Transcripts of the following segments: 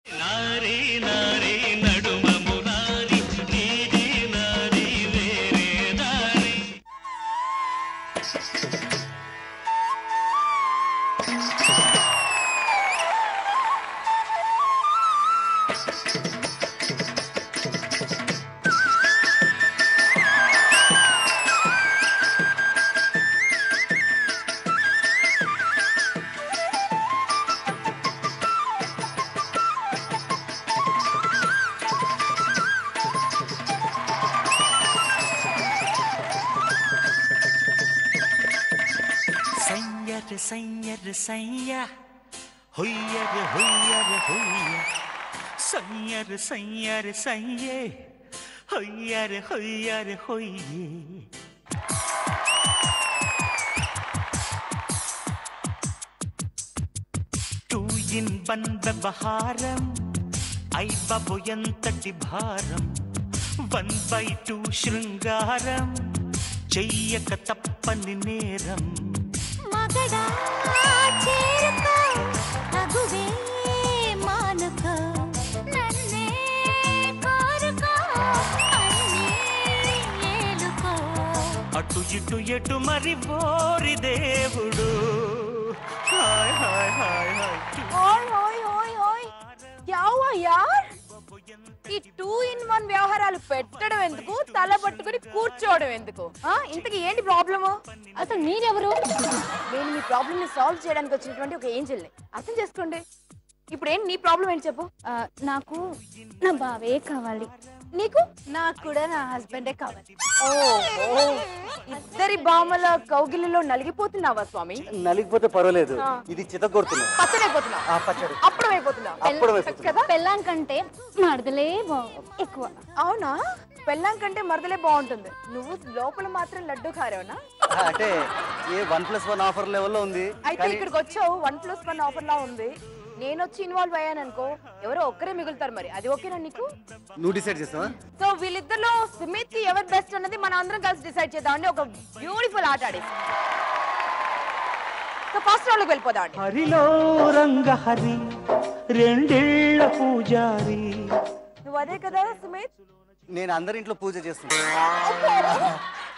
నారీ నారీ నడుమము నారీ నీది నారీ వేరే దారి. Sanyar sanya hoyar hoyar hoyar sanyar sanyar sanye hoyar hoyar hoye two in one వ్యవహారం I బాబు ఎంతటి భారం 1/2 శృంగారం చెయ్యక తప్పని నేరం మగడా చేరుకో తగువే మానుకో నన్నే కోరుకో అన్నీ ఏలుకో అటు ఇటు ఎటు మరి బోరి దేవుడు హాయ్ హాయ్ హాయ్ హాయ్ ఓయ్ ఓయ్ ఓయ్ ఓయ్ క్యా హువా యార్ ఈ 2 in 1 వ్యవహారాలు పెట్టడం ఎందుకు తల పట్టుకుని కూర్చోవడం ఎందుకు ఇంతకీ ఏంటి ప్రాబ్లము అసలు మీరెవరు నేను మీ ప్రాబ్లమ్ ని సాల్వ్ చేయడానికి వచ్చినటువంటి ఒక ఏంజెల్ ని అర్థం చేసుకోండి ఇప్పుడు ఏంటి నీ ప్రాబ్లం ఏంటి చెప్పు నాకు నా బావే కావాలి నీకు నాకు కూడా నా హస్బెండే కావాలి ఓ ఇద్దరి బామల కౌగిలిలో నలిగిపోతున్నావా స్వామి నలిగిపోతే పర్వాలేదు ఇది చితగొడుతున్నా పచ్చడైపోతున్నావు పచ్చడి అప్పుడు కదా పెళ్ళాం కంటే మరదలే ఎక్కువ అవునా పెళ్ళాం కంటే మరదలే బాగుంటుంది నువ్వు లోపల మాత్రం లడ్డు కారేవనా అంటే ఏ 1+1 ఆఫర్ లెవెల్లో ఉంది అయితే ఇక్కడికి వచ్చావు 1+1 ఆఫర్ లా ఉంది నేను వచ్చి ఇన్వాల్వ్ అయ్యాను అనుకో ఎవరో ఒక్కరే మిగులుతారు మరి అది ఓకేనా నీకు నువ్వు డిసైడ్ చేస్తావా సో వీళ్ళిద్దరిలో సుమిత్ కి ఎవరు బెస్ట్ అన్నది మనం అందరం కలిసి డిసైడ్ చేద్దామండి ఒక బ్యూటిఫుల్ ఆట ఆడేసి సో ఫస్ట్ రౌండ్ లోకి వెళ్ళిపోదామండి హరిలో రంగ హరి రెండేళ్ల పూజారి నువ్వు అదే కదా సుమిత్ నేను అందరి ఇంట్లో పూజ చేస్తున్నా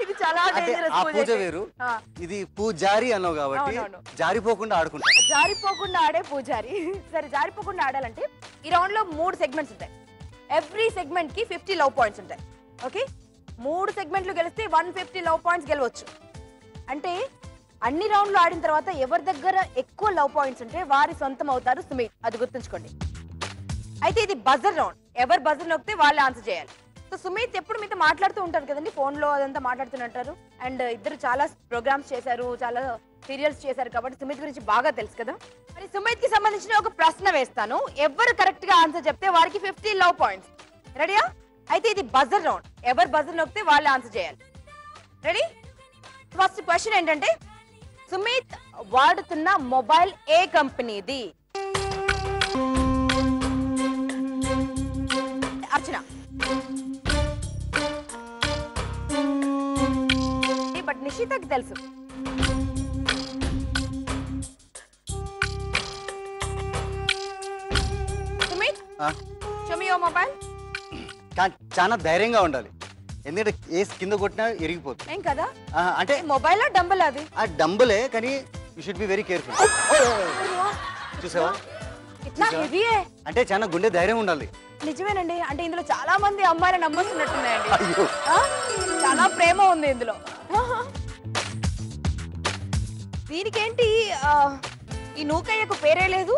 ఇది చాలా అంటే డేంజరస్ ఆ పూజ వేరు ఇది పూజారి అన్నావు కాబట్టి జారిపోకుండా ఆడుకుంటా జారిపోకుండా ఆడే పూజారి సరే జారిపోకుండా ఆడాలంటే ఈ రౌండ్ లో 3 సెగ్మెంట్స్ ఉంటాయి ఎవ్రీ సెగ్మెంట్ కి 50 లవ్ పాయింట్స్ ఉంటాయి ఓకే 3 సెగ్మెంట్లు గెలిస్తే 150 లవ్ పాయింట్స్ గెలవచ్చు అంటే అన్ని రౌండ్లు ఆడిన తర్వాత ఎవరి దగ్గర ఎక్కువ లవ్ పాయింట్స్ ఉంటే వారి సొంతం అవుతారు సుమిత్ అది గుర్తుంచుకోండి అయితే ఇది బజర్ రౌండ్ ఎవరు బజర్ నొక్కితే వాళ్ళు ఆన్సర్ చేయాలి సో సుమిత్ ఎప్పుడు మీతో మాట్లాడుతూ ఉంటారు కదండి ఫోన్ లో అదంతా మాట్లాడుతుంటారు అండ్ ఇద్దరు చాలా ప్రోగ్రామ్స్ చేశారు చాలా సీరియల్స్ చేశారు కాబట్టి సుమిత్ గురించి బాగా తెలుసు కదా మరి సుమిత్ కి సంబంధించిన ఒక ప్రశ్న వేస్తాను ఎవరు కరెక్ట్ గా ఆన్సర్ చెప్తే వారికి 50 లవ్ పాయింట్స్ రెడీయా అయితే ఇది బజర్ రౌండ్ ఎవరు బజర్ నొక్కితే వాళ్ళు ఆన్సర్ చేయాలి రెడీ ఫస్ట్ క్వశ్చన్ ఏంటంటే సుమిత్ వాడుతున్న మొబైల్ ఏ కంపెనీది అర్చన బట్ నిషితకి తెలుసు Sumit show me your mobile చాలా ధైర్యంగా ఉండాలి ఎందుకంటే ఏ కింద కొట్టినా ఎరిగిపోతుంది ఏం కదా అంటే మొబైల్ డంబల్ అది ఆ డంబలే కానీ you should be very careful చూసావా ఇట్లా హెవీయే అంటే చాలా గుండె ధైర్యం ఉండాలి నిజమేనండి అంటే ఇందులో చాలా మంది అమ్మాయిలు నమ్మొస్తున్నట్టున్నాయండి చాలా ప్రేమ ఉంది ఇందులో దీనికేంటి ఈ నూకయ్యకు పేరే లేదు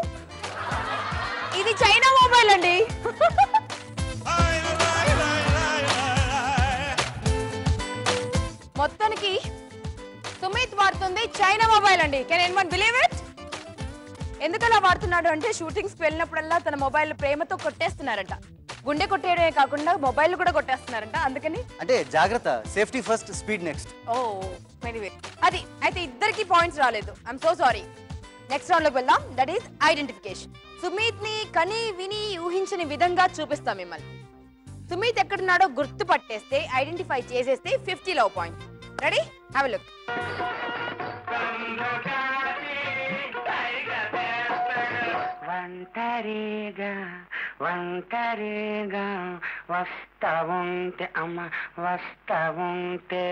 ఇది చైనా మొబైల్ అండి మొత్తానికి సుమిత్ వాడుతుంది చైనా మొబైల్ అండి కెన్ ఎనీవన్ బిలీవ్ ఇట్ ఎందుకలా వాడుతున్నాడు అంటే షూటింగ్స్ కి వెళ్ళినప్పుడల్లా తన మొబైల్ ప్రేమతో కొట్టేస్తున్నారంట గుండె కొట్టేయడమే కాకుండా మొబైల్ కూడా కొట్టేస్తున్నారంట అందుకని అంటే జాగ్రత్త సేఫ్టీ ఫస్ట్ స్పీడ్ నెక్స్ట్ ఓ ఎనీవే అది అయితే ఇద్దరికి పాయింట్స్ రాలేదు I'm so sorry next round లోకి వెళ్దాం దట్ ఈస్ ఐడెంటిఫికేషన్ సుమిత్ ని కని విని ఊహించని విధంగా చూపిస్తాం మిమ్మల్ని సుమిత్ ఎక్కడున్నాడో గుర్తు పట్టేస్తే ఐడెంటిఫై చేసేస్తే 50 love point ready have a look one ఒంటరిగా ఒంటరిగా వస్తా ఉంటే అమ్మ వస్తా ఉంటే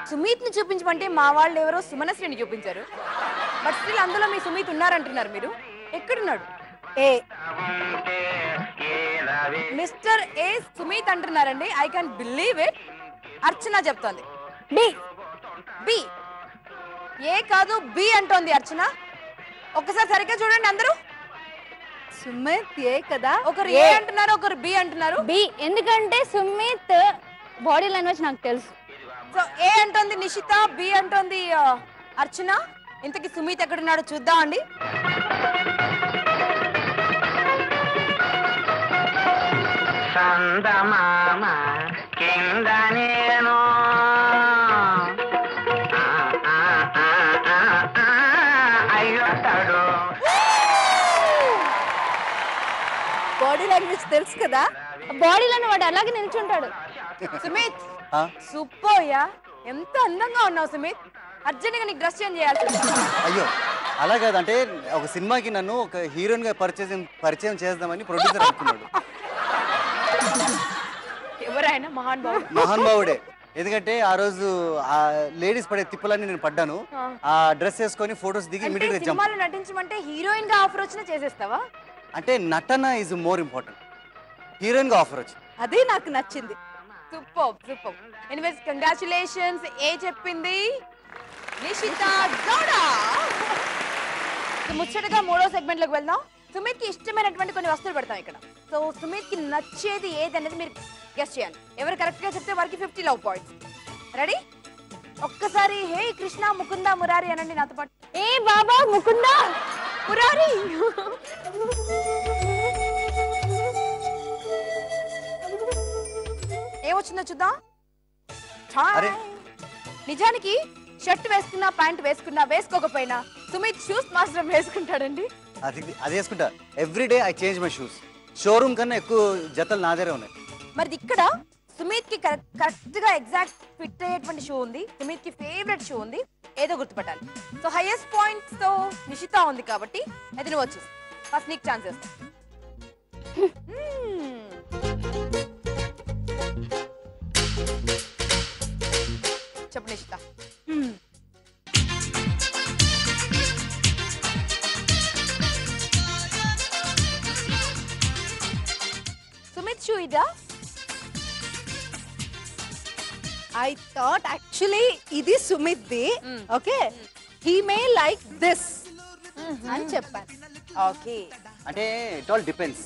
సుమిత్ ని చూపించమంటే మా వాళ్ళు ఎవరో సుమనశ్రీని చూపించారు. బట్ స్టిల్ అందులో మీ సుమిత్ ఉన్నారంటున్నారు మీరు. ఎక్కడున్నాడు? ఏ మిస్టర్ ఏ సుమిత్ అంటున్నారండి. I can believe it. Archana చెప్తోంది బి. బి ఏ కాదు బి అంటోంది అర్చన. ఒక్కసారి సరిగ్గా చూడండి అందరూ. సుమిత్ ఏ కదా, ఒకరు ఏ అంటున్నారు, ఒకరు బి అంటున్నారు. బి ఎందుకంటే సుమిత్ బాడీ లాంగ్వేజ్ నాకు తెలుసు. సో ఏ అంటోంది నిషిత, బి అంటోంది అర్చన. ఇంతకీ సుమిత్ ఎక్కడున్నాడో చూద్దామండి. చందమామ కింద నేను అయ్యొస్తాడు. బాడీ లాంగ్వేజ్ తెలుసు కదా. బాడీలోనే వాడు అలాగే నిల్చుంటాడు. సుమిత్ ఆ? Super yeah. ఎంత అందంగా ఉన్నావు సుమిత్. అర్జెంట్ గా నీకు డ్రెస్ చేంజ్ చేయాల్సి. అయ్యో అలా కాదంటే ఒక సినిమాకి నన్ను ఒక హీరోయిన్ గా పరిచయం చేద్దామని ప్రొడ్యూసర్ అనుకున్నాడు. ఎవరైనా మహాన్ బాబు. మహానుభావుడే. ఎందుకంటే ఆ రోజు ఆ లేడీస్ పడే తిప్పలన్నీ నేను పడ్డాను. ఆ డ్రెస్ వేసుకొని ఫొటోస్ దిగి ఇమిడియట్ గా జంప్. సినిమాలో నటించమంటే హీరోయిన్ గా ఆఫర్ వచ్చినా చేసేస్తావా? అంటే నటన ఈజ్ మోర్ ఇంపార్టెంట్. హీరోయిన్ గా ఆఫర్ వచ్చింది, అదే నాకు నచ్చింది. Super super. Anyways congratulations. A చెప్పింది నిషిత గౌడ. ముచ్చటగా మూడో సెగ్మెంట్ లోకి వెళ్దాం. సుమిత్ కి ఇష్టమైనటువంటి కొన్ని వస్తువులు పెడతాం ఇక్కడ. సో సుమిత్ కి నచ్చేది ఏది అనేది మీరు గెస్ చేయాలి. ఎవరు కరెక్ట్ గా చెప్తే వారికి 50 లవ్ పాయింట్స్. రెడీ? ఒక్కసారి హే కృష్ణ ముకుంద మురారి అనండి నాతో పాటు. ఏ బాబా ముకుంద మురారి. ఏమొచ్చిందో చూద్దాం. అరే. నిజానికి షర్ట్ వేసుకున్నా ప్యాంట్ వేసుకున్నా వేసుకోకపోయినా సుమిత్ షూస్ మాత్రం వేసుకుంటాడండి. అది వేసుకుంటా. Everyday I change my shoes. Showroom కన్నా ఎక్కువ జతలు నా దగ్గరే ఉన్నాయి. మరి ఇక్కడ సుమిత్ కి కరెక్ట్ గా ఎగ్జాక్ట్ ఫిట్ అయ్యేటువంటి షూ ఉంది. సుమిత్ కి ఫేవరెట్ షూ ఉంది. ఏదో గుర్తుపట్టాలి. సో హైయెస్ట్ పాయింట్స్ తో నిషిత ఉంది కాబట్టి అది నువ్వు వచ్చేసి ఫస్ట్ నీకు ఛాన్స్ ఇస్తా. చెప్పు నిషిత. సుమిత్ షూ ఇదా? I thought actually ఇది Sumit the. Okay he may like this అని చెప్పాను. ఓకే అంటే ఇట్ ఆల్ డిపెండ్స్.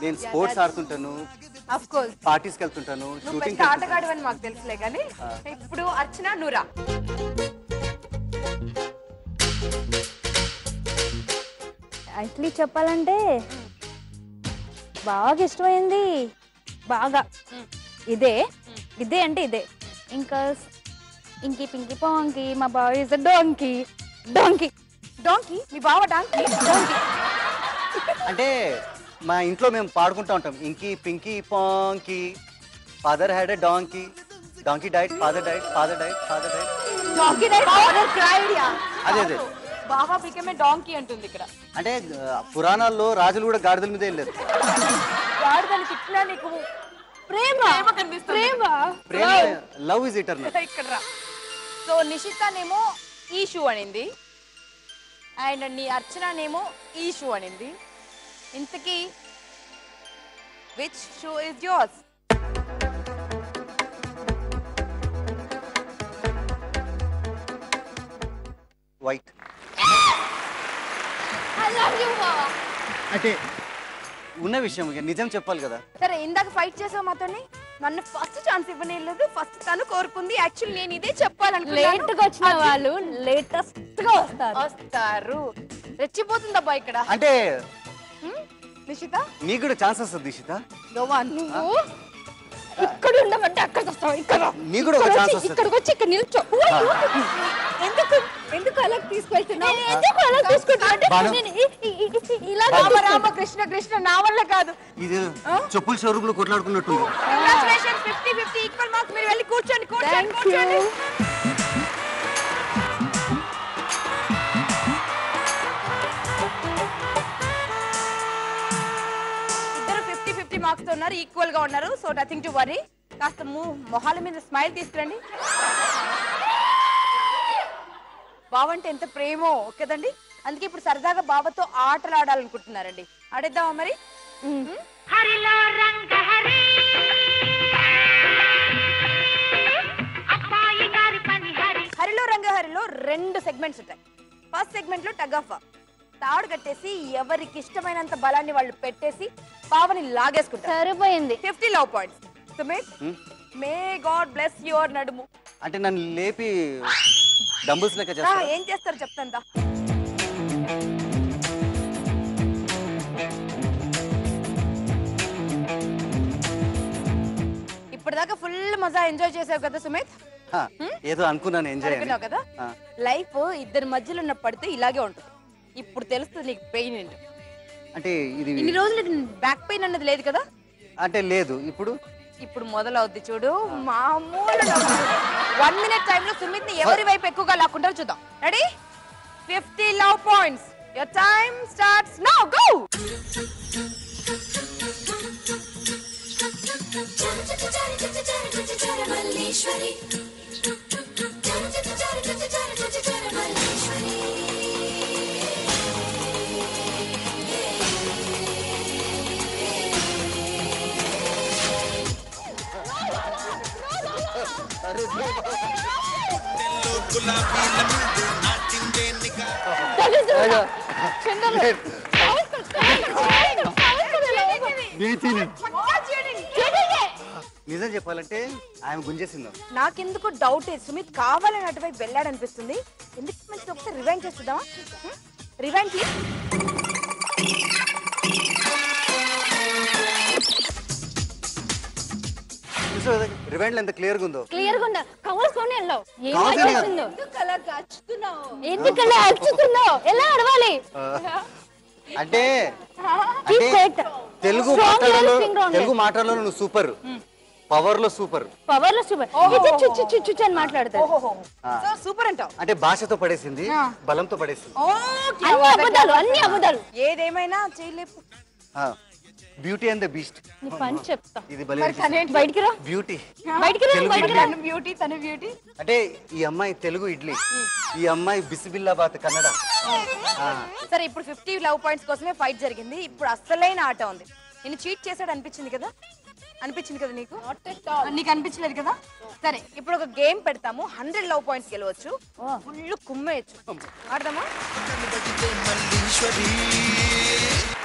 నేను స్పోర్ట్స్ ఆడుతుంటాను, ఆఫ్ కోర్స్ పార్టీస్కి వెళ్తుంటాను, నువ్వు షూటింగ్ పెద్ద ఆటగాడు అని మాకు తెలుసులే కానీ ఇప్పుడు అర్చన నూరా. యాక్చువల్లీ చెప్పాలంటే బాగా ఇష్టమైంది బాగా ఇదే. ఇదే అంటే ఇదే. ఇంకా ఇంకి పింకి పాంకి మా బావ ఇస్ డోంకి. డోంకి డోంకి మీ బావ డాంకి. డోంకి అంటే మా ఇంట్లో మేము పాడుకుంటూ ఉంటాం. Inky pinky ponky father had a donkey, donkey died, father died, father died, father died. Donkey died father cried. అదే అదే బావా బికమే డాంకి అంటుంది ఇక్కడ. అంటే పురాణాల్లో రాజులు కూడా గాడిదల మీద వెళ్ళారు. గాడిదని తిట్టినా నీకు ప్రేమ కనిపిస్తుంది. ప్రేమ లవ్ ఇస్ ఇటర్నల్. ఇక్కడ రా. సో నిషితనేమో ఈ షూ అనింది అండ్ నీ అర్చననేమో ఈ షూ అనింది. ఇంతకీ which shoe is yours? White. I love you బావా. అంటే ఉన్న విషయం నిజం చెప్పాలి కదా. సరే ఇందాక ఫైట్ చేసావు మాతోని. నన్ను ఫస్ట్ ఛాన్స్ ఇవ్వలేదు. ఫస్ట్ తను కోరుకుంది. యాక్చువల్లీ నేను ఇదే చెప్పాలనుకున్నాను. లేట్ గా వచ్చిన వాళ్ళు లేటెస్ట్ గా వస్తారు. రెచ్చిపోతుందబ్బా ఇక్కడ. అంటే నిషిత నీకు కూడా ఛాన్స్ వస్తుంది. నిషిత నువ్వు ఇక్కడ ఉండమంటే అక్కడికి వస్తావు. ఇక్కడ నీకు కూడా ఒక ఛాన్స్ వస్తుంది. ఇక్కడికి వచ్చి ఇక్కడ నిల్చో. ఎందుకు ఎందుకు అలా తీసుకెళ్తున్నావు? ఎందుకు అలా తీసుకుంటున్నావు? బాను. ఇలా రామ రామ కృష్ణ కృష్ణ నా వల్ల కాదు. ఇది చెప్పుల షోరూమ్ లో కొట్లాడుకున్నట్టుంది. Congratulations 50-50 equal marks. మీరు వెళ్ళి కూర్చోండి కూర్చోండి. మార్క్స్ తో ఉన్నారు, ఈక్వల్ గా ఉన్నారు. So nothing to worry. కాస్త మొహాల మీద స్మైల్ తీసుకురండి. బావ అంటే ఎంత ప్రేమో కదండి. అందుకే ఇప్పుడు సరదాగా బావతో ఆటలు ఆడాలనుకుంటున్నారండి. ఆడేద్దామా మరి? హరిలో రంగ హరి అబ్బాయి గారి పని హరి. హరిలో రంగ హరిలో 2 సెగ్మెంట్స్ ఉంటాయి. ఫస్ట్ సెగ్మెంట్ లో టగ్ ఆఫ్ వార్. తాడు కట్టేసి ఎవరికి ఇష్టమైనంత బలాన్ని వాళ్ళు పెట్టేసి బావని లాగేసుకుంటారు. సరిపోయింది. 50 love points. Sumit, may God bless your నడుము. అంటే నన్ను లేపి డంబుల్స్ లెక్క చేస్తా. ఏం చేస్తారు చెప్తాందా. ఇప్పటిదాకా ఫుల్ మజా ఎంజాయ్ చేసావు కదా సుమిత్? ఏదో అనుకున్నాను ఎంజాయ్ అనుకున్నావు కదా. లైఫ్ ఇద్దరి మధ్యలో ఉన్న పడితే ఇలాగే ఉంటుంది. ఇప్పుడు తెలుస్తుంది నీకు పెయిన్ ఏంటి. అంటే ఇది ఇన్ని రోజులు బ్యాక్ పెయిన్ అన్నది లేదు కదా? అంటే లేదు. ఇప్పుడు ఇప్పుడు మొదలవుద్ది చూడు. మామూలు 1 minute టైం లో సుమిత్ ని ఎవరి వైపు ఎక్కువగా లాక్కుంటారో చూద్దాం. Ready? 50 love points. Your time starts now. Go. నిజం చెప్పాలంటే ఆయన గుంజేసింది. నాకెందుకు డౌట్ సుమిత్ కావాలని అటువైపు వెళ్ళాడనిపిస్తుంది. ఎందుకు మంచి ఒకసారి రివైండ్ చేస్తుందామా? Rewind please. రివైండ్ ఎంత క్లియర్ గా ఉందో. క్లియర్ గా ఉందా? కవర్స్కొని వెళ్ళావు. ఏం కావాల్సిన- చేస్తుందో? ఎందుకలా గచ్చుతున్నావు? ఎందుకలా అరుచుతున్నావు? ఎలా అడవాలి? అంటే Keep quiet. Telugu Strong మాట్లాడలో feeling wrong. Telugu మాట్లాడలో నువ్వు సూపర్, పవర్ లో సూపర్. పవర్ లో సూపర్. చుచ్చు అని మాట్లాడతాడు. సో సూపర్ అంటావు. అంటే భాషతో పడేసింది, బలంతో పడేసింది. అన్ని అబద్ధాలు, అన్ని అబద్ధాలు. ఏదేమైనా చేయలేపు. Beauty and the beast. నీ పని చెప్తా. ఇది భలే బయటికి రా. బ్యూటీ. బయటికి రా. తెలుగు బయటికి రా. తను బ్యూటీ, తను బ్యూటీ. అంటే ఈ అమ్మాయి తెలుగు ఇడ్లీ, ఈ అమ్మాయి బిసిబిల్లాబాత్ కన్నడ. సరే ఇప్పుడు 50 లవ్ పాయింట్స్ కోసమే ఫైట్ జరిగింది. ఇప్పుడు అసలైన ఆట ఉంది. నేను చీట్ చేశాడు అనిపించింది కదా? అనిపించింది కదా నీకు? నీకు అనిపించలేదు కదా? సరే ఇప్పుడు ఒక గేమ్ పెడతాము. 100 లవ్ పాయింట్స్ గెలవచ్చు. ఫుల్ కుమ్మేయచ్చు. ఆడదామా?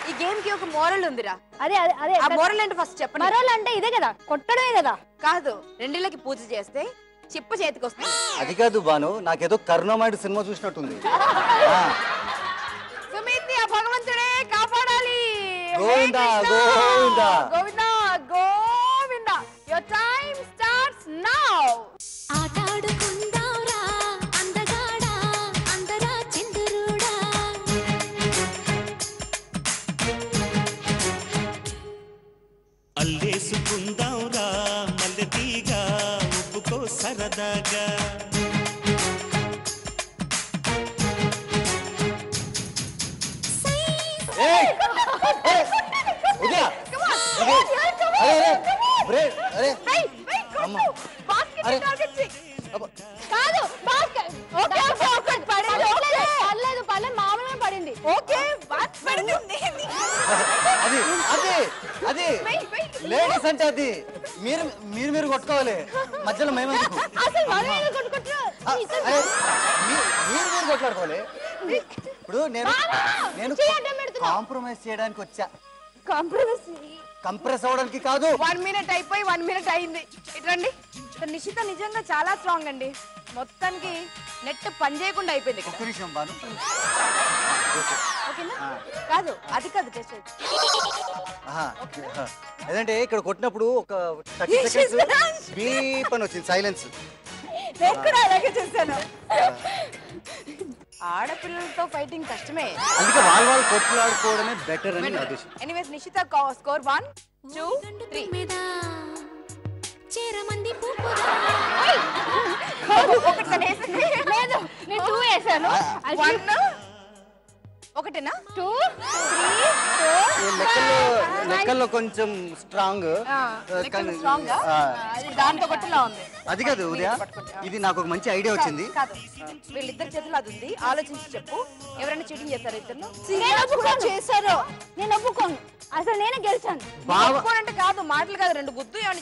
ఈ గేమ్ కి ఒక మోరల్ ఉందిరా. అదే అదే అదే. ఆ మోరల్ ఏంటో ఫస్ట్ చెప్పండి. మరోళ్ళు అంటే ఇదే కదా, కొట్టడమే కదా. కాదు, 2 పూజ చేస్తే చిప్ప చేతికి వస్తుంది. అది కాదు బాను, నాకేదో కరుణామయుడు సినిమా చూసినట్టుంది. సుమిత్ ని ఆ భగవంతుడే కాపాడాలి. Govinda, Hare Krishna. Govinda. Govinda, Govinda. Your time starts now. ఆటాడుకుందాంరా అందగాడా అందరా చిందురుడా. అల్లేసుకుందాంరా మల్లెతీగా ఒప్పుకో సరదాగా. ఏయ్! ఏయ్! ఉదయ! అరే, అరే, అరే, అరే. అమ్మ. అరే. అబ్బ. కాదు basket. ఓకే ఓకే ఓకే పడింది. పర్లేదు పర్లేదు, మామూలుగా పడింది. ఓకే, బాత్ పడింది. అది అది అది లేడీస్ అంటే అది మీరు మీరు మీరు కొట్టుకోవాలి, మధ్యలో మేమెందుకు? అసలు మనం ఎందుకు కొట్టుకుంటున్నాం? అరే, మీరు మీరు కొట్లాడుకోవాలి. ఇప్పుడు నేను కాంప్రమైజ్ చేయడానికి వచ్చా. కాంప్రమైజ్ కంప్రెస్ అవ్వడానికి కాదు. 1 minute అయిపోయి 1 minute అయింది. ఇట్రండి. నిషిత నిజంగా చాలా స్ట్రాంగ్ అండి. మొత్తానికి నెట్ పని చేయకుండా అయిపోయింది ఇక్కడ. ఒక్క నిమిషం బాను. ఓకేనా? కాదు, అది కాదు టెస్ట్. ఏదంటే ఇక్కడ కొట్టినప్పుడు ఒక 30 సెకండ్స్ బీప్ అని వచ్చింది, సైలెన్స్. నేను కూడా అలాగే చేశాను. ఆడపిల్లలతో ఫైటింగ్ కష్టమే. అందుకే వాళ్ళు కొట్లాడుకోవడమే బెటర్ అని నా ఉద్దేశం. ఎనీవేస్ నిషిత స్కోర్ 1 2 3 మీద చేరమంది పూపురా. ఒకటి తను వేసింది. లేదు, నేను 2 వేసాను. 1 ఒకటేనా? 2 3 4 లెక్కల్లో కొంచెం స్ట్రాంగ్. దాంతో కొట్టలా ఉంది. అది కాదు ఉదయ, ఇది నాకు ఒక మంచి ఐడియా వచ్చింది. కాదు, వీళ్ళిద్దరి చేతులు అది ఉంది. ఆలోచించి చెప్పు, ఎవరైనా చీటింగ్ చేస్తారా ఇద్దరు? చేశారు. నేను ఒప్పుకోను, అసలు నేనే గెలిచాను. అంటే కాదు, మాటలు కాదు, రెండు గుద్దు ఏమైనా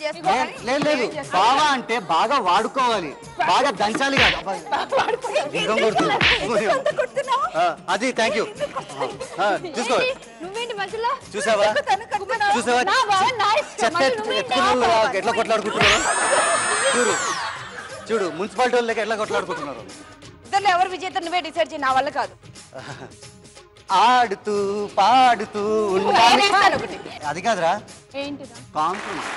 లేదు, బావా అంటే బాగా వాడుకోవాలి, బాగా దంచాలి కాదు. అది థ్యాంక్ యూ. చూసుకో, నువ్వేంటి మధ్యలో? చూసావా ఎట్లా కొట్లాడుకుంటున్నారు? చూడు మున్సిపాలిటీ వాళ్ళకి ఎట్లా కొట్లాడుకుంటున్నారు. ఇద్దరు ఎవరు విజేత నువ్వే డిసైడ్ చేయి, నా వల్ల కాదు. ఆడుతూ పాడుతూ ఉండాలి. అది కాదురా, కాన్ఫిడెన్స్.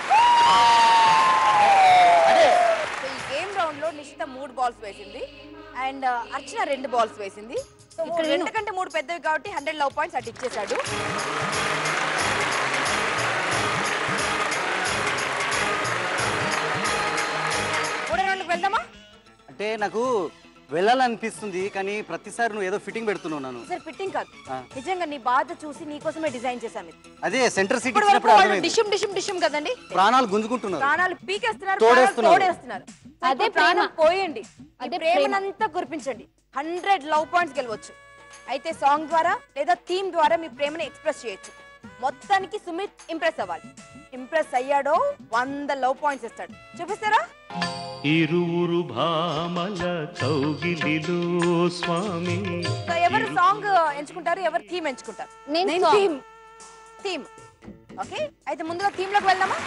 ఈ గేమ్ రౌండ్ లో నిషిత 3 balls వేసింది అండ్ అర్చన 2 balls వేసింది. సో ఇక్కడ 2 కంటే 3 పెద్దవి కాబట్టి 100 లవ్ పాయింట్స్ అటు ఇచ్చేసాడు. మూడో రౌండ్కి వెళ్దామా? అంటే నాకు వెళ్ళాలనిపిస్తుంది, కానీ ప్రతిసారి నువ్వు ఏదో ఫిట్టింగ్ పెడుతున్నావు నన్ను. సార్ ఫిట్టింగ్ కాదు, నిజంగా నీ బాధ చూసి నీకోసమే డిజైన్ చేశాను. అదే సెంటర్ సీట్ ఇచ్చినప్పుడు అర్థమైంది. డిషం డిషం డిషం కదండి, ప్రాణాలు గుంజుకుంటున్నారు, ప్రాణాలు పీకేస్తున్నారు, తోడేస్తున్నారు. అదే ప్రాణం పోయండి, అదే ప్రేమనంతా కురిపించండి. 100 లవ్ పాయింట్స్ గెలవచ్చు. అయితే సాంగ్ ద్వారా లేదా థీమ్ ద్వారా మీ ప్రేమని ఎక్స్ప్రెస్ చేయొచ్చు. మొత్తానికి సుమిత్ ఇంప్రెస్ అవ్వాలి. ఇంప్రెస్ అయ్యాడో 100 లవ్ పాయింట్స్ ఇస్తాడు. చూపిస్తారా? ఇరువురు భామల కౌగిలిలో స్వామి. ఎవరు సాంగ్ ఎంచుకుంటారు, ఎవరు థీమ్ ఎంచుకుంటారు? నేను థీమ్. ఓకే, అయితే ముందుగా థీమ్ లోకి వెళ్దామా?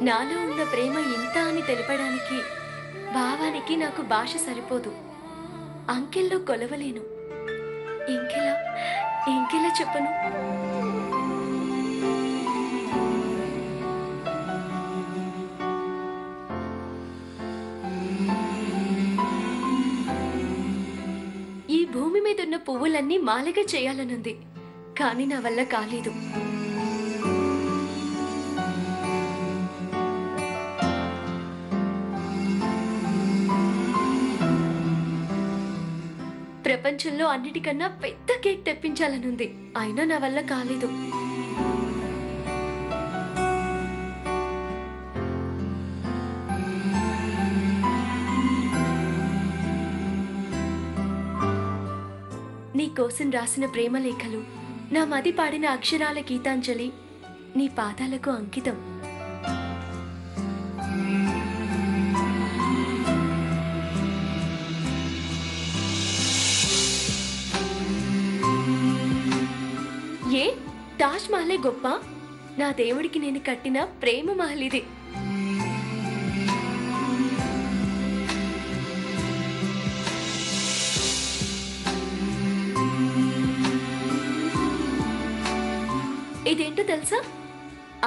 నాలో ఉన్న ప్రేమ ఇంత అని తెలపడానికి భావానికి నాకు భాష సరిపోదు. అంకెల్లో కొలవలేను. ఇంకెలా చెప్పను? ఈ భూమి మీద ఉన్న పువ్వులన్నీ మాలగా చేయాలనుంది, కానీ నా వల్ల కాలేదు. ప్రపంచంలో అన్నిటికన్నా పెద్ద కేక్ తెప్పించాలనుంది, అయినా నా వల్ల కాలేదు. నీ కోసం రాసిన ప్రేమలేఖలు, నా మది పాడిన అక్షరాల గీతాంజలి నీ పాదాలకు అంకితం. ఏ తాజ్ మహలే గొప్ప? నా దేవుడికి నేను కట్టిన ప్రేమ మహల్ ఇది. ఇదేంటో తెలుసా?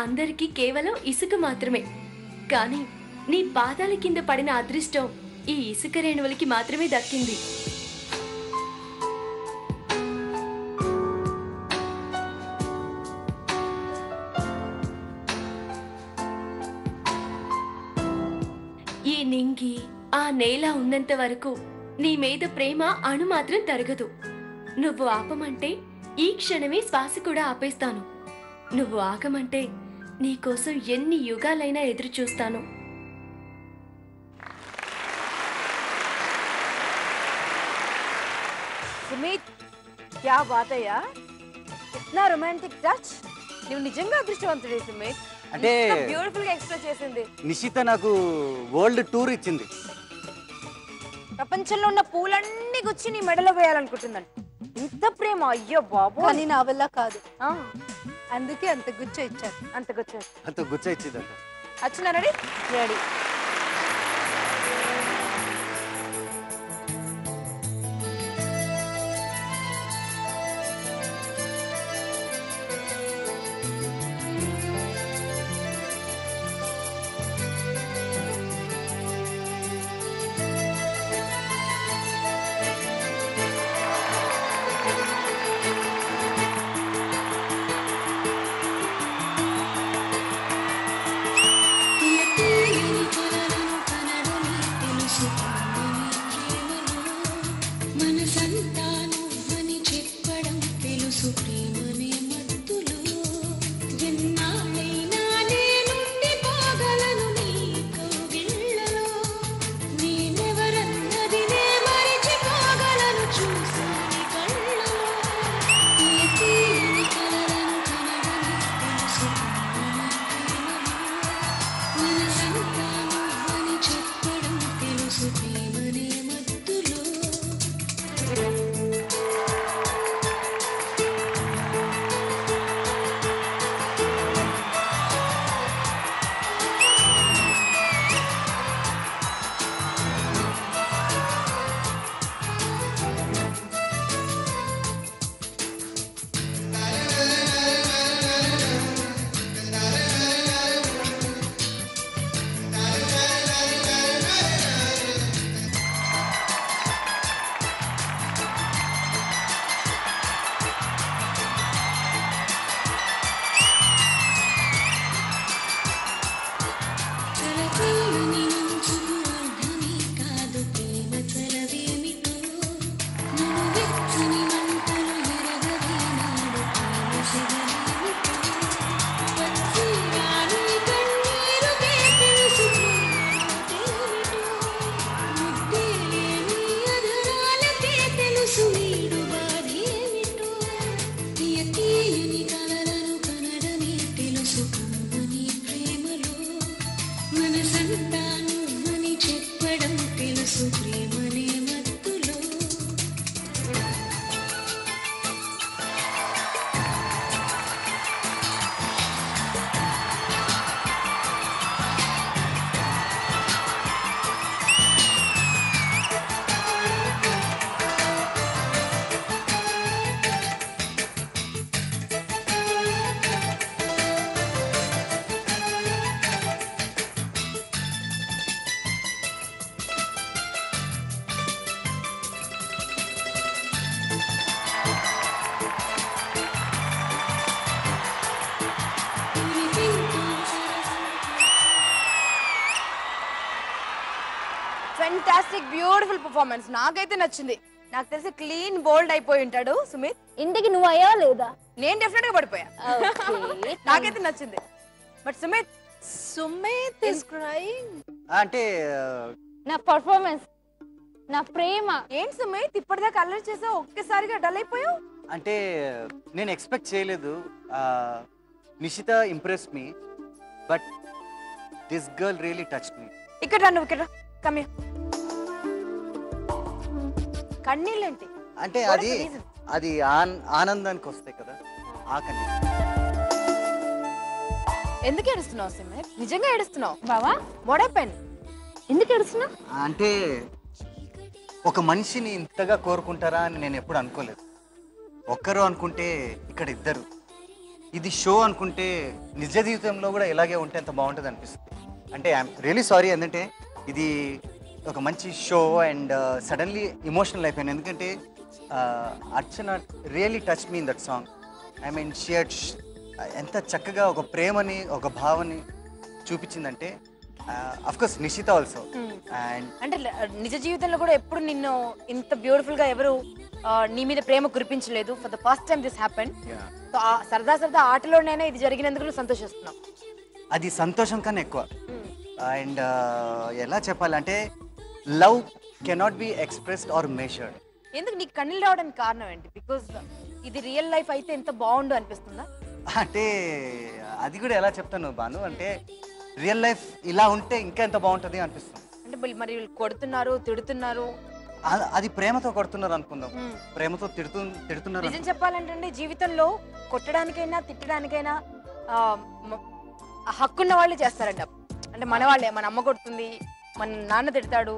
అందరికీ కేవలం ఇసుక మాత్రమే, కానీ నీ పాదాల కింద పడిన అదృష్టం ఈ ఇసుక రేణువులకి మాత్రమే దక్కింది. ఈ నింగి ఆ నేల ఉన్నంత వరకు నీ మీద ప్రేమ అణు మాత్రం తరగదు. నువ్వు ఆపమంటే ఈ క్షణమే శ్వాస కూడా ఆపేస్తాను. నువ్వు ఆగమంటే నీకోసం ఎన్ని యుగాలైనా ఎదురు చూస్తాను. సుమిత్, క్యా బాత్ అయ్యా, ఇట్నా రొమాంటిక్ టచ్. నువ్వు నిజంగా అదృష్టవంతుడే సుమిత్. అంటే బ్యూటిఫుల్ గా ఎక్స్ప్రెస్ చేసింది. నిషిత నాకు వరల్డ్ టూర్ ఇచ్చింది. ప్రపంచంలో ఉన్న పూలన్నీ గుచ్చి నీ మెడలో వేయాలనుకుంటుందండి. ఇంత ప్రేమ, అయ్యో బాబు. కానీ నా వల్ల కాదు, అందుకే అంత గుచ్చ ఇచ్చారు. అంత గుచ్చారు, అంత గుచ్చ ఇచ్చిందంట. వచ్చినా ready? Ready. Fantastic beautiful performance, నాకైతే నచ్చింది. నాకు తెలిసి క్లీన్ బోల్డ్ అయిపోయి ఉంటాడు సుమిత్. ఇంటికి నువ్వు అయ్యావా లేదా? నేను డెఫినెట్ గా పడిపోయా. నాకైతే నచ్చింది. But Sumit is crying. అంటే నా పర్ఫార్మెన్స్, నా ప్రేమ. ఏంటి సుమిత్ ఇప్పటిదాకా అల్లరి చేసావు, ఒక్కసారిగా డల్ అయిపోయావు? అంటే నేను ఎక్స్పెక్ట్ చేయలేదు. Nishita impress me, but this girl really touch me. ఇక్కడ రా, నువ్వు ఇక్కడ రా. Come here. కన్నీళ్ళేంటి? అంటే అది ఆనందానికి వస్తాయి కదా, ఆ కన్నీళ్ళు. ఎందుకు ఏడుస్తున్నావు సుమిత్? నిజంగా ఏడుస్తున్నావు? బావా వాట్ హ్యాపెండ్? ఎందుకు ఏడుస్తున్నావు? అంటే ఒక మనిషిని ఇంతగా కోరుకుంటారా అని నేను ఎప్పుడు అనుకోలేదు. ఒక్కరు అనుకుంటే ఇక్కడ ఇద్దరు. ఇది షో అనుకుంటే నిజ జీవితంలో కూడా ఇలాగే ఉంటే ఎంత బాగుంటుంది అనిపిస్తుంది. అంటే ఐఎమ్ రియలీ సారీ, ఎందుకంటే ఇది ఒక మంచి షో అండ్ సడన్లీ ఎమోషనల్ అయిపోయాను. ఎందుకంటే Archana really touch me in that song. I mean sheer ఎంత చక్కగా ఒక ప్రేమని, ఒక భావని చూపించిందంటే. Of course Nishita also. And అంటే నిజ జీవితంలో కూడా ఎప్పుడు నిన్ను ఇంత బ్యూటిఫుల్ గా ఎవరు నీ మీద ప్రేమ కురిపించలేదు. For the first time this happen. So సరదా ఆటలోనైనా ఇది జరిగినందుకు నువ్వు సంతోషిస్తున్నావు. అది సంతోషం కన్నా ఎక్కువ. అండ్ ఎలా చెప్పాలంటే love cannot be expressed are measured. ఎందుకు నీకు కన్నీళ్ళు రావడానికి కారణం ఏంటి? బికాజ్ ఇది రియల్ లైఫ్ అయితే ఎంత బాగుండు అనిపిస్తుందా? అంటే అది కూడా ఎలా చెప్తాను బాను, అంటే రియల్ లైఫ్ ఇలా ఉంటే ఇంకా ఎంత బాగుంటుంది అనిపిస్తుంది. అంటే మరి వీళ్ళు కొడుతున్నారు, తిడుతున్నారు. అది ప్రేమతో కొడుతున్నారు అనుకుందాం, ప్రేమతో తిడుతున్నారు. నిజం చెప్పాలంటే జీవితంలో కొట్టడానికైనా తిట్టడానికైనా హక్కున్న వాళ్ళే చేస్తారంట. అంటే మన వాళ్ళే, మన అమ్మ కొడుతుంది, మన నాన్న తిడతాడు,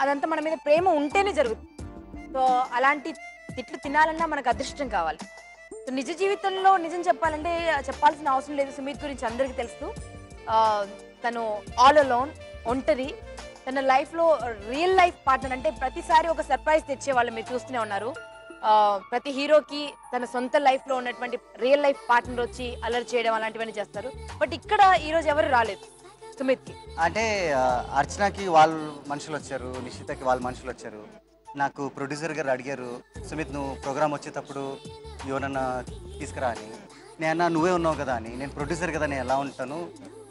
అదంతా మన మీద ప్రేమ ఉంటేనే జరుగుతుంది. సో అలాంటి తిట్లు తినాలన్నా మనకు అదృష్టం కావాలి. సో నిజ జీవితంలో నిజం చెప్పాలంటే చెప్పాల్సిన అవసరం లేదు. సుమిత్ గురించి అందరికీ తెలుసు. తను ఆల్ అలోన్, ఒంటరి. తన లైఫ్లో రియల్ లైఫ్ పార్ట్నర్ అంటే ప్రతిసారి ఒక సర్ప్రైజ్ తెచ్చే వాళ్ళు మీరు చూస్తూనే ఉన్నారు. ప్రతి హీరోకి తన సొంత లైఫ్లో ఉన్నటువంటి రియల్ లైఫ్ పార్ట్నర్ వచ్చి అలర్ట్ చేయడం అలాంటివన్నీ చేస్తారు. బట్ ఇక్కడ ఈరోజు ఎవరు రాలేదు సుమిత్కి. అంటే అర్చనకి వాళ్ళ మనుషులు వచ్చారు, నిషితకి వాళ్ళ మనుషులు వచ్చారు. నాకు ప్రొడ్యూసర్ గారు అడిగారు, సుమిత్ నువ్వు ప్రోగ్రామ్ వచ్చేటప్పుడు ఎవరన్నా తీసుకురా అని. నేను నువ్వే ఉన్నావు కదా అని. నేను ప్రొడ్యూసర్ కదా, నేను ఎలా ఉంటాను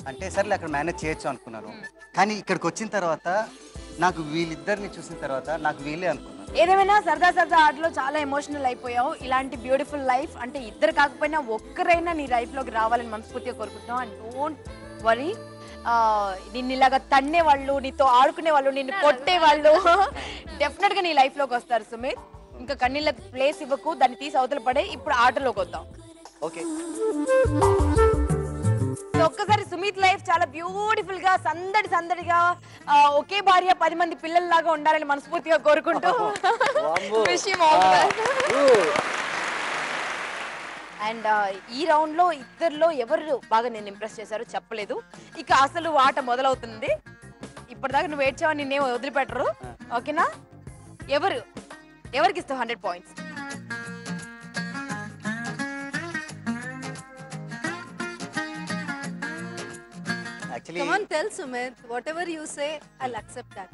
అంటే సరేలే అక్కడ మేనేజ్ చేయొచ్చు అనుకున్నాను. కానీ ఇక్కడికి వచ్చిన తర్వాత నాకు వీళ్ళిద్దరిని చూసిన తర్వాత నాకు వీళ్ళే అనుకున్నాను. ఏదేమైనా సరదా ఆటలో చాలా ఎమోషనల్ అయిపోయావు. ఇలాంటి బ్యూటిఫుల్ లైఫ్ అంటే ఇద్దరు కాకపోయినా ఒక్కరైనా నీ లైఫ్లోకి రావాలని మనస్ఫూర్తిగా కోరుకుంటున్నావు. అండ్ డోంట్ వరీ, నిన్ను ఇలాగా తన్నే వాళ్ళు, నీతో ఆడుకునే వాళ్ళు, నిన్ను కొట్టే వాళ్ళు డెఫినెట్ గా నీ లైఫ్ లోకి వస్తారు సుమిత్. ఇంకా కన్నీళ్ళకి ప్లేస్ ఇవ్వకు, దాన్ని తీసి అవతల పడే. ఇప్పుడు ఆటలోకి వద్దాం. ఓకే. ఒక్కసారి సుమిత్ లైఫ్ చాలా బ్యూటిఫుల్ గా సందడిగా ఒకే భార్య 10 మంది పిల్లల్లాగా ఉండాలని మనస్ఫూర్తిగా కోరుకుంటూ విషయం. అండ్ ఈ రౌండ్ లో ఇద్దరిలో ఎవరు బాగా నేను ఇంప్రెస్ చేశారో చెప్పలేదు. ఇక అసలు ఆట మొదలవుతుంది. ఇప్పటిదాకా నువ్వు ఏడ్చావని నిన్నేం వదిలిపెట్టరు. ఓకేనా? ఎవరికి ఇస్తావు 100 points? Come on, tell Sumit. Whatever you say, I'll accept that.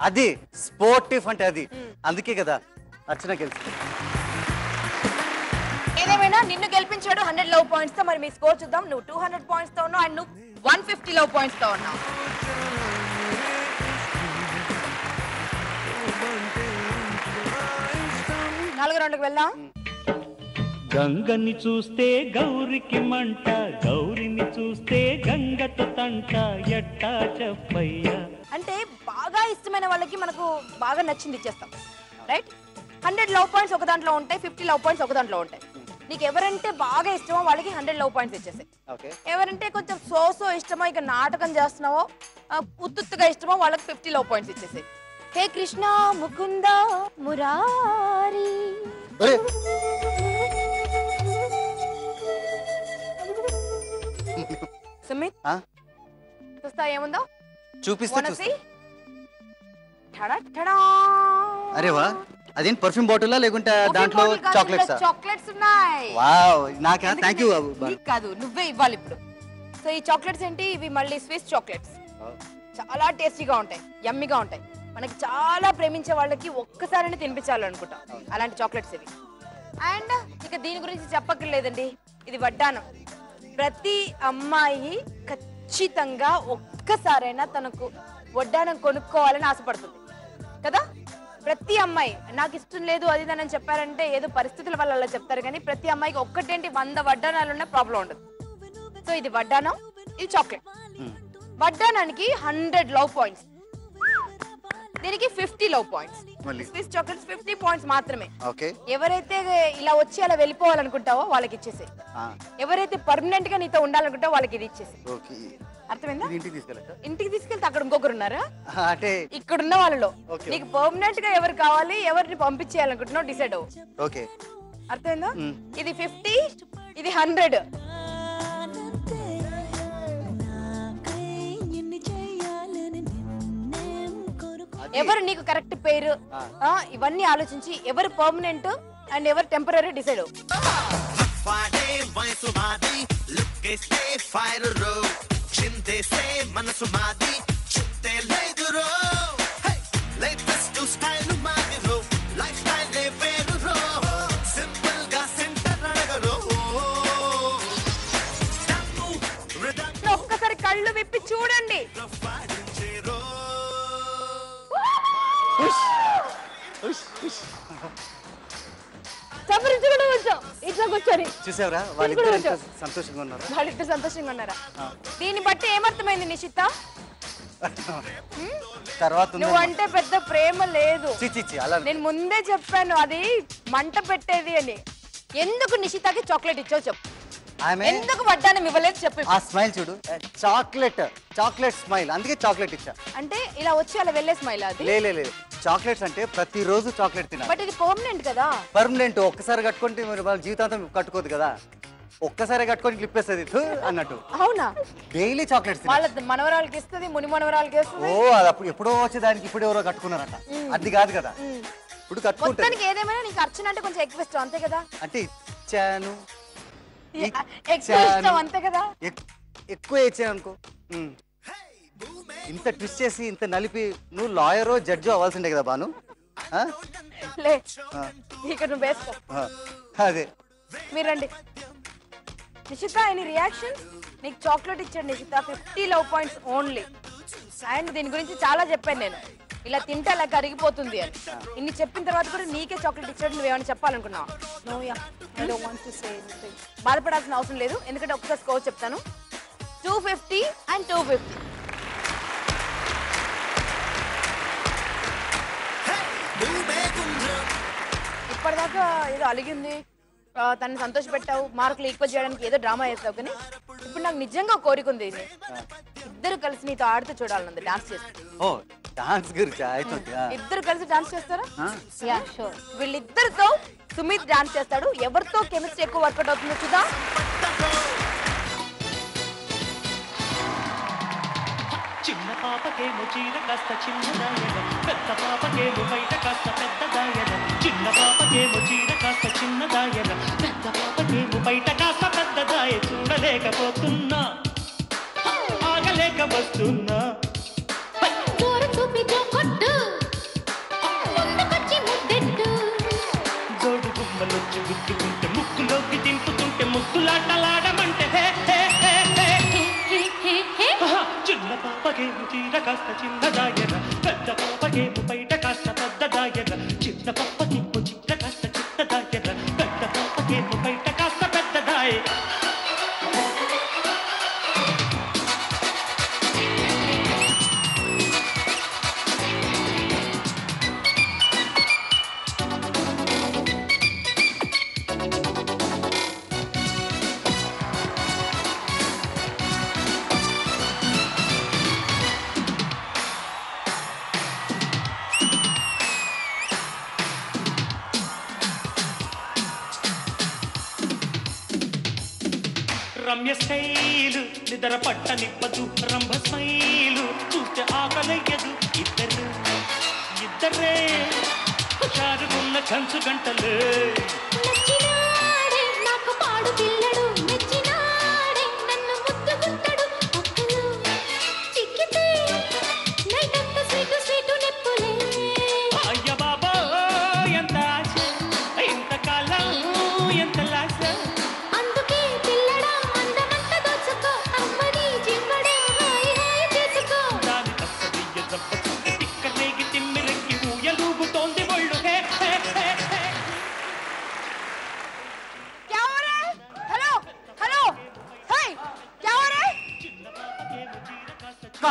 అది స్పోర్టివ్ అంటే అది. అందుకే కదా అర్చన గెలిచింది. ఏదేమైనా నిన్ను గెలిపించాడు 100 లవ్ పాయింట్స్ తో. మరి మీ స్కోర్ చూద్దాం. నువ్వు 200 points తో ఉన్నావు అండ్ నువ్వు 150 లవ్ పాయింట్స్ తో ఉన్నావు. నాలుగో రౌండ్కి వెళ్దాం. గంగని చూస్తే గౌరికి మంట, గౌరిని చూస్తే గంగతో తంట, ఎట్టా చెప్పయ్యా. అంటే బాగా ఇష్టమైన వాళ్ళకి మనకు బాగా నచ్చింది ఇచ్చేస్తాం, రైట్? 100 లవ్ పాయింట్స్ ఒక దాంట్లో ఉంటాయి, 50 లవ్ పాయింట్స్ ఒక దాంట్లో ఉంటాయి. నీకు ఎవరంటే బాగా ఇష్టమో వాళ్ళకి 100 లవ్ పాయింట్స్ ఇచ్చేసాయి. ఎవరంటే కొంచెం సో ఇష్టమో, ఇక నాటకం చేస్తున్నావో, ఉత్తుగా ఇష్టమో వాళ్ళకి 50 లవ్ పాయింట్స్ ఇచ్చేసాయి. హే కృష్ణ ముకుంద మురారి. సుమిత్ చూస్తా ఏముందో చూపిస్తే. టడా. అరే వా, అదేం పర్ఫ్యూమ్ బాటిల్ లేకుంటే దాంట్లో చాక్లెట్స్? చాక్లెట్స్ ఉన్నాయి. వావ్, నాకా? థాంక్యూ. కాదు, నువ్వే ఇవ్వాలి ఇప్పుడు. సో ఈ చాక్లెట్స్ ఏంటి? ఇవి మళ్ళీ స్విస్ చాక్లెట్స్. చాలా టేస్టీగా ఉంటాయి, యమ్మీగా ఉంటాయి. మనకి చాలా ప్రేమించే వాళ్ళకి ఒక్కసారైనా తినిపించాలనుకుంటాం అలాంటి చాక్లెట్స్ ఇవి. అండ్ ఇక దీని గురించి చెప్పక్కర్లేదండి, ఇది వడ్డానం. ప్రతి అమ్మాయి ఖచ్చితంగా ఒక్కసారైనా తనకు వడ్డానం కొనుక్కోవాలని ఆశపడుతుంది కదా. ప్రతి అమ్మాయి నాకు ఇష్టం లేదు అది అని చెప్పారంటే ఏదో పరిస్థితుల వల్ల అలా చెప్తారు, కానీ ప్రతి అమ్మాయికి ఒక్కటేంటి 100 వడ్డానాలున్న ప్రాబ్లం ఉండదు. సో ఇది వడ్డానం, ఇది చాక్లెట్. వడ్డానానికి 100 లవ్ పాయింట్స్, దీనికి 50 love points. Swiss chocolates 50 points మాత్రమే. ఎవరైతే ఇలా వచ్చి అలా వెళ్ళిపోవాలనుకుంటావో వాళ్ళకి ఇచ్చేసి, ఎవరైతే పర్మనెంట్ గా నీతో ఉండాలనుకుంటావో వాళ్ళకి ఇది ఇచ్చేసి. అర్థమైందా? ఇంటికి తీసుకెళ్తే అక్కడ ఇంకొకరు ఉన్నారా అంటే ఇక్కడ ఉన్న వాళ్ళలో నీకు పర్మనెంట్ గా ఎవరు కావాలి, ఎవరిని పంపించేయాలనుకుంటున్నావు డిసైడ్ అవ్వు. అర్థమైందా? ఇది 50, ఇది 100. ఎవరు నీకు కరెక్ట్ పేరు ఇవన్నీ ఆలోచించి ఎవరు పర్మనెంట్ అండ్ ఎవరు టెంపరరీ డిసైడ్ అవ్వు. ఒక్కసారి కళ్ళు విప్పి చూడండి. చూసావరా వాళ్ళిద్దరు సంతోషంగా ఉన్నారు, వాళ్ళిద్దరు సంతోషంగా ఉన్నారా? దీన్ని బట్టి ఏమర్థమైంది నిషిత? తర్వాత నువ్వు అంటే పెద్ద ప్రేమ లేదు. నేను ముందే చెప్పాను అది మంట పెట్టేది అని. ఎందుకు నిషితకి చాక్లెట్ ఇచ్చావు చెప్పు. ఎందుకు వడ్డానం ఇవ్వలేదు చెప్పు. ఆ స్మైల్ చూడు, చాక్లెట్ స్మైల్, అందుకే చాక్లెట్ ఇచ్చా. అంటే ఇలా వచ్చి అలా వెళ్ళే స్మైల్ అది? లేదు, చాక్లెట్స్ అంటే ప్రతిరోజు చాక్లెట్ తినాలి. బట్ ఇది పర్మనెంట్ కదా. పర్మనెంట్ ఒక్కసారి కట్టుకుంటే మరి వాళ్ళ జీవితాంతం కట్టుకోదు కదా, ఒక్కసారి కట్టుకొని క్లిప్పేస్తుంది అన్నట్టు. అవునా? డైలీ చాక్లెట్స్ వాళ్ళ మనవరాలకి ఇస్తుంది, ముని మనవరాలకి ఇస్తుంది. ఓ అది అప్పుడు ఎప్పుడో వచ్చేదానికి ఇప్పుడు ఎవరో కట్టుకున్నారట, అది కాదు కదా. ఇప్పుడు కట్టుకుంటాను. ఏదేమైనా నీకు అర్చన అంటే కొంచెం ఎక్కువ ఇష్టం అంతే కదా. అంటే ఇచ్చాను, అంతే కదా. ఎక్కువ ఇచ్చాను అనుకో. ఇంత ట్విస్ట్ చేసి ఇంత నలిపి నువ్వు లాయరో జడ్జో అవ్వాల్సిందే కదా బాను. ఇక్కడ నువ్వు వేసుకో. అదే మీరండి. నిషిత ఎనీ రియాక్షన్? నీకు చాక్లెట్ ఇచ్చాడు నిషిత, 50 లవ్ పాయింట్స్ ఓన్లీ. అండ్ దీని గురించి చాలా చెప్పాను నేను, ఇలా తింటే అలా కరిగిపోతుంది అని. ఇన్ని చెప్పిన తర్వాత కూడా నీకే చాక్లెట్ ఇచ్చాడు, నువ్వేమైనా చెప్పాలనుకున్నావా? బాధపడాల్సిన అవసరం లేదు, ఎందుకంటే ఒకసారి స్కోర్ చెప్తాను. 250 and 250. ఇప్పటిదాకా ఏదో అలిగింది, తనని సంతోష పెట్టావు, మార్కులు ఈక్వల్ చేయడానికి ఏదో డ్రామా చేస్తావు, కానీ ఇప్పుడు నాకు నిజంగా కోరిక ఉంది, ఇద్దరు కలిసి నీతో ఆడుతూ చూడాలన్నది, డాన్స్ చేస్తా. ఇద్దరు కలిసి డాన్స్ చేస్తారా? వీళ్ళిద్దరితో సుమిత్ డాన్స్ చేస్తాడు. ఎవరితో కెమిస్ట్రీ ఎక్కువ వర్కౌట్ అవుతుందో చూద్దాం. చిన్న పాపకేమో చీర కాస్త చిన్నదాయన, పెద్ద పాపకేమో బయట కాస్త పెద్దదాయన. చిన్న పాపకేమో చీర కాస్త చిన్నదాయన, పెద్ద పాపకేమో బయట కాస్త పెద్దదాయ. చూడలేకపోతున్నా, ఆగలేక వస్తున్నా. జోడు గుమ్మలొచ్చి గుద్దుకుంటే, ముక్కులోకి దింపుతుంటే, ముక్కులాటలాడమంటే చిన్న పాపకేమో చీర కాస్త చిన్నదాయన, పెద్ద పాపకేమో బయట కాస్త పెద్దదాయన. చిన్న పాపకేమో చీర కాస్త చిన్నదాయన, పెద్ద పాపకేమో బయట కాస్త పెద్దదాయ. రమ్య స్టైలు నిద్ర పట్టనివ్వదు, రంభ స్మైలు చూస్తే ఆకలయ్యదు. ఇద్దరే హుషారుగున్న కంచు గంటలు. నాకు పాడు పిల్లడు మెచ్చినాడే, నన్ను ముద్దుకుంటాడు. చిక్కితే నైట్ అంతా స్వీటు స్వీటు నెప్పులే.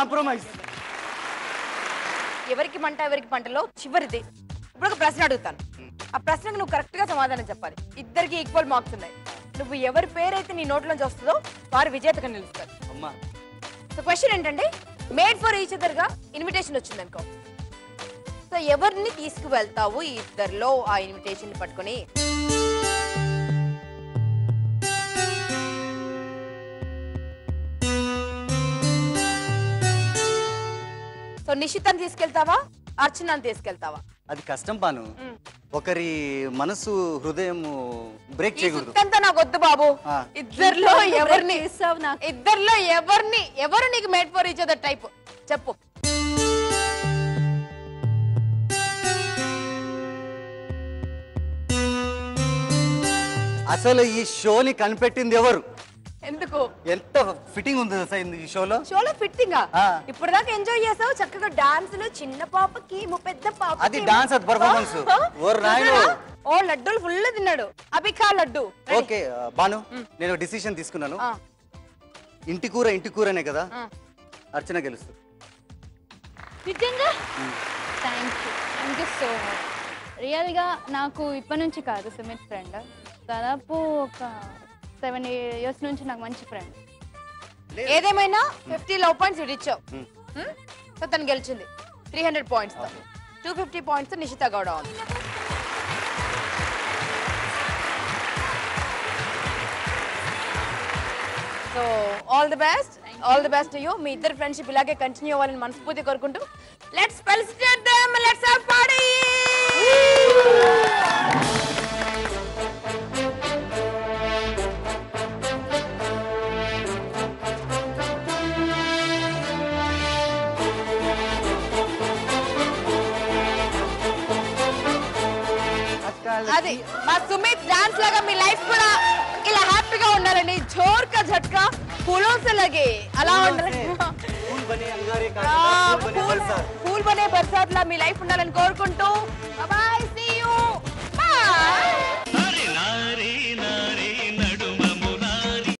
కాంప్రమైజ్. ఎవరికి మంట ఎవరికి పంటలో చివరిది. ఇప్పుడు ఒక ప్రశ్న అడుగుతాను, ఆ ప్రశ్నకు నువ్వు కరెక్ట్ గా సమాధానం చెప్పాలి. ఇద్దరికి ఈక్వల్ మార్క్స్ ఉన్నాయి. నువ్వు ఎవరి పేరైతే నీ నోట్లోంచి వస్తుందో వారు విజేతగా నిలుస్తారు. అమ్మా సో క్వశ్చన్ ఏంటంటే, మేడ్ ఫర్ ఈచ్ అదర్ గా ఇన్విటేషన్ వచ్చింది అనుకో, సో ఎవరిని తీసుకువెళ్తావు ఈ ఇద్దరిలో ఆ ఇన్విటేషన్ పట్టుకొని? సో నిషితాన్ని తీసుకెళ్తావా, అర్చనాన్ని తీసుకెళ్తావా? అది కష్టం పాను. ఒకరి మనసు హృదయం బ్రేక్ చేయకూడదు. అంతా నాకు వద్దు బాబు. ఇద్దరిలో ఎవరిని ఎవరు నీకు made for each other type చెప్పు. అసలు ఈ షోని కనిపెట్టింది ఎవరు? ఎందుకు? ఎంత ఫిట్టింగ్ ఉంది ఈ షోలో. షోలో ఫిట్టింగ్ ఇప్పుడు దాకా ఎంజాయ్ చేసావు చక్కగా. డాన్సులు చిన్న పాపకి పెద్ద పాప, అది డాన్స్, అది పర్ఫార్మెన్స్. ఓ లడ్డూలు ఫుల్ తిన్నాడు. అవి కా లడ్డు. ఓకే బాను, నేను డిసిషన్ తీసుకున్నాను. ఇంటి కూరనే కదా, అర్చన గెలుస్తుంది. నిజంగా థ్యాంక్ యూ సో మచ్. రియల్గా నాకు ఇప్పటి నుంచి కాదు సుమిత్ ఫ్రెండ్, దాదాపు ఒక 7 years నుంచి నాకు మంచి ఫ్రెండ్. ఏదేమైనా 50 లవ్ పాయింట్స్ ఇచ్చావు. సో తను గెలిచింది 300 పాయింట్స్ తో. 250 పాయింట్స్ నిషిత గౌడ ఉంది. So all the best to you. మీ ఇద్దరు ఫ్రెండ్షిప్ ఇలాగే కంటిన్యూ అవ్వాలని మనస్ఫూర్తి కోరుకుంటూ let's felicitate them, let's have party. అది మా సుమిత్ డాన్స్ లాగా మీ లైఫ్ కూడా ఇలా హ్యాపీగా ఉండాలని, జోర్ కా झटका फूलों से लगे అలా ఉండాలి. ఫూల్ బనే బర్సాత్ లా మీ లైఫ్ ఉండాలని కోరుకుంటూ బాయ్, సీ యూ, బాయ్.